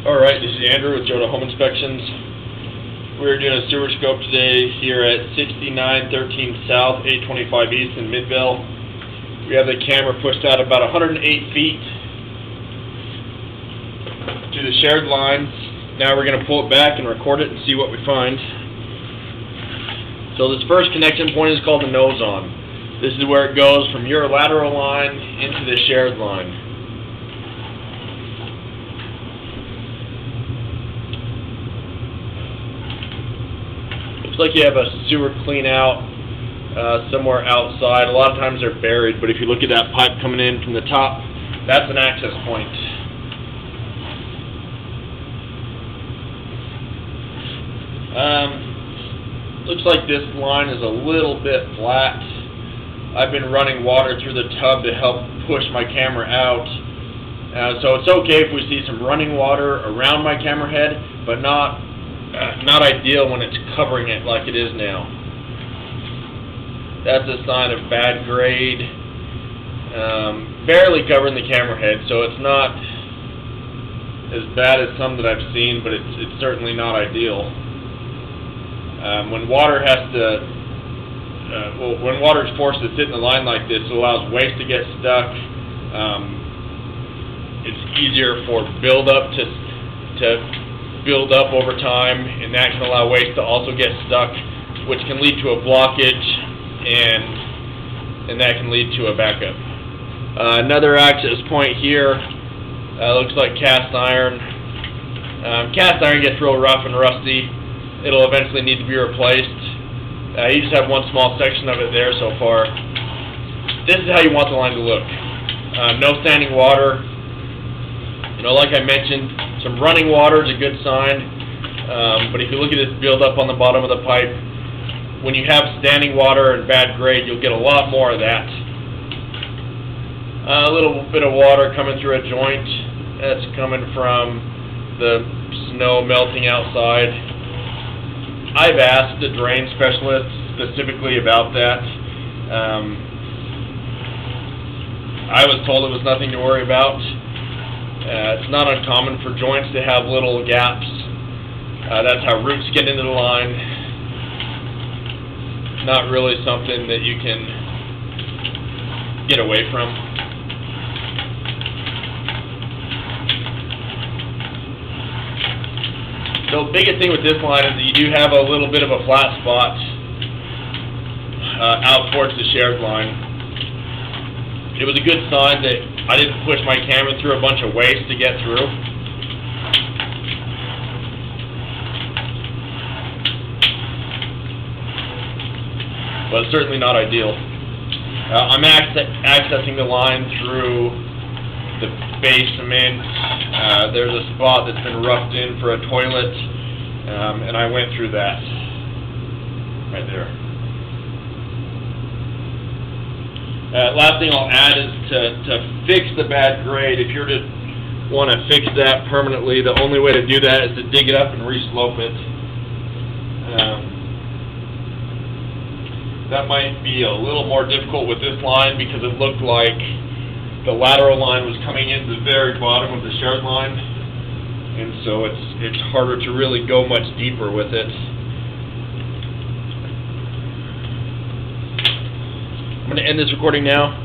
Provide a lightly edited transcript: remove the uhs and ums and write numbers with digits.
Alright, this is Andrew with Joda Home Inspections. We're doing a sewer scope today here at 6913 South, 825 East in Midvale. We have the camera pushed out about 108 feet to the shared line. Now we're going to pull it back and record it and see what we find. So this first connection point is called the nose on. This is where it goes from your lateral line into the shared line. Looks like you have a sewer clean out somewhere outside. A lot of times they're buried, but if you look at that pipe coming in from the top, that's an access point. Looks like this line is a little bit flat. I've been running water through the tub to help push my camera out. So it's okay if we see some running water around my camera head, but not ideal when it's covering it like it is now. That's a sign of bad grade. Barely covering the camera head, so it's not as bad as some that I've seen, but it's certainly not ideal. When water when water is forced to sit in the line like this, it allows waste to get stuck. It's easier for buildup to build up over time, and that can allow waste to also get stuck, which can lead to a blockage, and that can lead to a backup. Another access point here looks like cast iron. Cast iron gets real rough and rusty. It'll eventually need to be replaced. You just have one small section of it there so far. This is how you want the line to look. No standing water. Like I mentioned, some running water is a good sign, but if you look at this buildup on the bottom of the pipe, when you have standing water and bad grade, you'll get a lot more of that. A little bit of water coming through a joint. That's coming from the snow melting outside. I've asked the drain specialist specifically about that. I was told it was nothing to worry about. It's not uncommon for joints to have little gaps. That's how roots get into the line. Not really something that you can get away from. So the biggest thing with this line is that you do have a little bit of a flat spot out towards the shared line. It was a good sign that I didn't push my camera through a bunch of waste to get through. But it's certainly not ideal. I'm accessing the line through the basement. There's a spot that's been roughed in for a toilet, and I went through that right there. Last thing I'll add is to fix the bad grade. If you're to want to fix that permanently, the only way to do that is to dig it up and re-slope it. That might be a little more difficult with this line because it looked like the lateral line was coming into the very bottom of the shared line, and so it's harder to really go much deeper with it. I'm going to end this recording now.